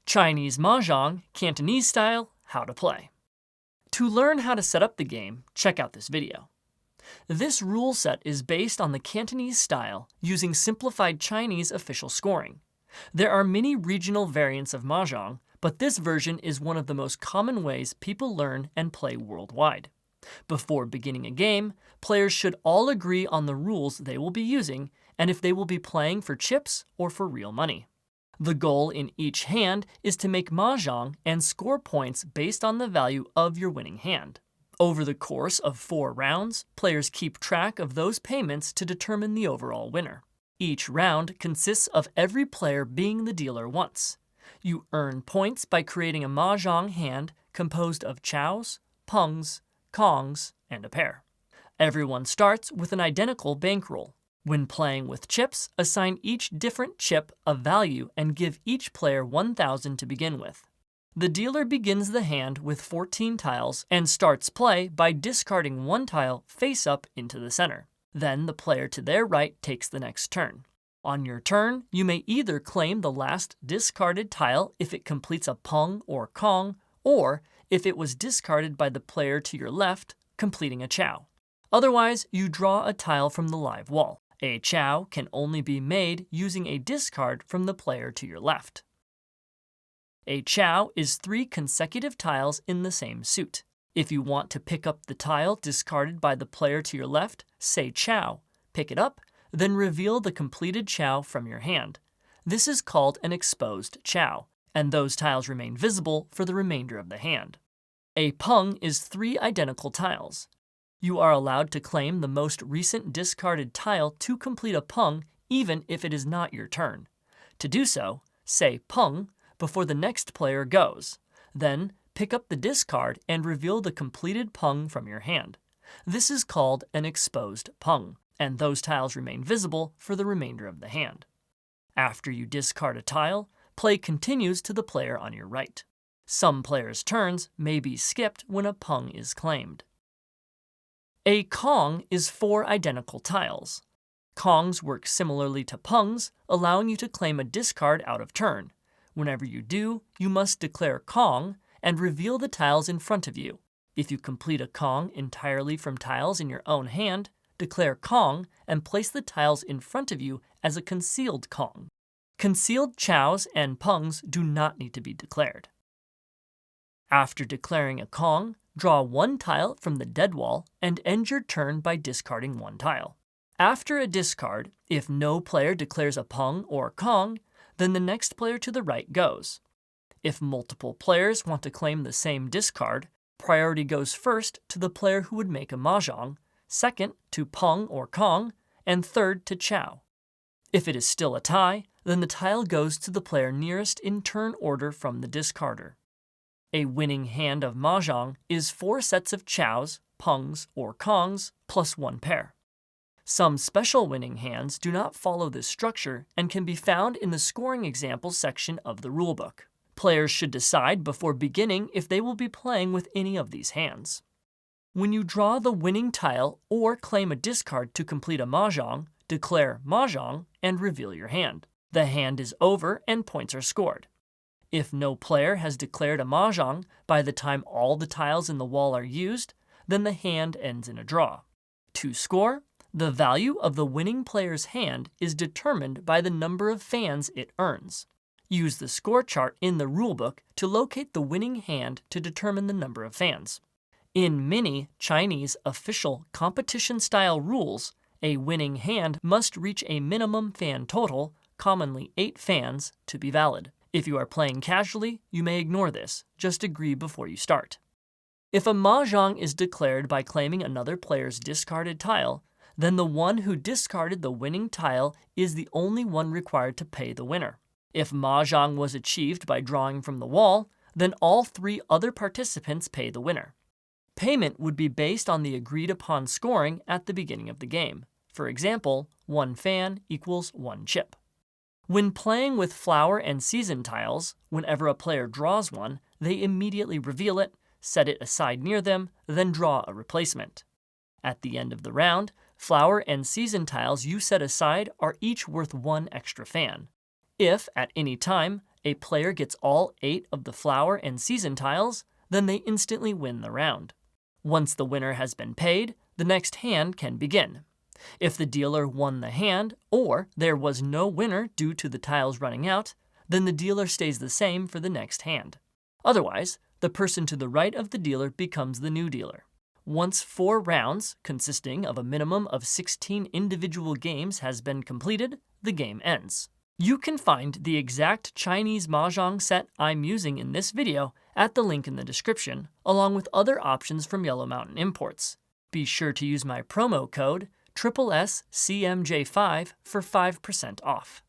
Chinese Mahjong, Cantonese style, how to play. To learn how to set up the game, check out this video. This rule set is based on the Cantonese style using simplified Chinese official scoring. There are many regional variants of Mahjong, but this version is one of the most common ways people learn and play worldwide. Before beginning a game, players should all agree on the rules they will be using and if they will be playing for chips or for real money. The goal in each hand is to make Mahjong and score points based on the value of your winning hand. Over the course of 4 rounds, players keep track of those payments to determine the overall winner. Each round consists of every player being the dealer once. You earn points by creating a Mahjong hand composed of Chows, Pungs, Kongs, and a pair. Everyone starts with an identical bankroll. When playing with chips, assign each different chip a value and give each player 1,000 to begin with. The dealer begins the hand with 14 tiles and starts play by discarding 1 tile face up into the center. Then the player to their right takes the next turn. On your turn, you may either claim the last discarded tile if it completes a Pung or Kong, or if it was discarded by the player to your left, completing a Chow. Otherwise, you draw a tile from the live wall. A Chow can only be made using a discard from the player to your left. A Chow is 3 consecutive tiles in the same suit. If you want to pick up the tile discarded by the player to your left, say Chow, pick it up, then reveal the completed Chow from your hand. This is called an exposed Chow, and those tiles remain visible for the remainder of the hand. A Pung is 3 identical tiles. You are allowed to claim the most recent discarded tile to complete a Pung even if it is not your turn. To do so, say Pung before the next player goes. Then pick up the discard and reveal the completed Pung from your hand. This is called an exposed Pung, and those tiles remain visible for the remainder of the hand. After you discard a tile, play continues to the player on your right. Some players' turns may be skipped when a Pung is claimed. A Kong is 4 identical tiles. Kongs work similarly to Pungs, allowing you to claim a discard out of turn. Whenever you do, you must declare Kong and reveal the tiles in front of you. If you complete a Kong entirely from tiles in your own hand, declare Kong and place the tiles in front of you as a concealed Kong. Concealed Chows and Pungs do not need to be declared. After declaring a Kong, draw 1 tile from the dead wall and end your turn by discarding 1 tile. After a discard, if no player declares a Pung or Kong, then the next player to the right goes. If multiple players want to claim the same discard, priority goes first to the player who would make a Mahjong, second to Pung or Kong, and third to Chow. If it is still a tie, then the tile goes to the player nearest in turn order from the discarder. A winning hand of Mahjong is 4 sets of Chows, Pungs, or Kongs, plus 1 pair. Some special winning hands do not follow this structure and can be found in the scoring examples section of the rulebook. Players should decide before beginning if they will be playing with any of these hands. When you draw the winning tile or claim a discard to complete a Mahjong, declare Mahjong and reveal your hand. The hand is over and points are scored. If no player has declared a Mahjong by the time all the tiles in the wall are used, then the hand ends in a draw. To score, the value of the winning player's hand is determined by the number of fans it earns. Use the score chart in the rulebook to locate the winning hand to determine the number of fans. In many Chinese official competition-style rules, a winning hand must reach a minimum fan total, commonly 8 fans, to be valid. If you are playing casually, you may ignore this. Just agree before you start. If a Mahjong is declared by claiming another player's discarded tile, then the one who discarded the winning tile is the only one required to pay the winner. If Mahjong was achieved by drawing from the wall, then all 3 other participants pay the winner. Payment would be based on the agreed upon scoring at the beginning of the game. For example, 1 fan equals 1 chip. When playing with flower and season tiles, whenever a player draws one, they immediately reveal it, set it aside near them, then draw a replacement. At the end of the round, flower and season tiles you set aside are each worth 1 extra fan. If, at any time, a player gets all 8 of the flower and season tiles, then they instantly win the round. Once the winner has been paid, the next hand can begin. If the dealer won the hand, or there was no winner due to the tiles running out, then the dealer stays the same for the next hand. Otherwise, the person to the right of the dealer becomes the new dealer. Once 4 rounds, consisting of a minimum of 16 individual games, has been completed, the game ends. You can find the exact Chinese Mahjong set I'm using in this video at the link in the description, along with other options from Yellow Mountain Imports. Be sure to use my promo code SSSCMJ5 for 5% off.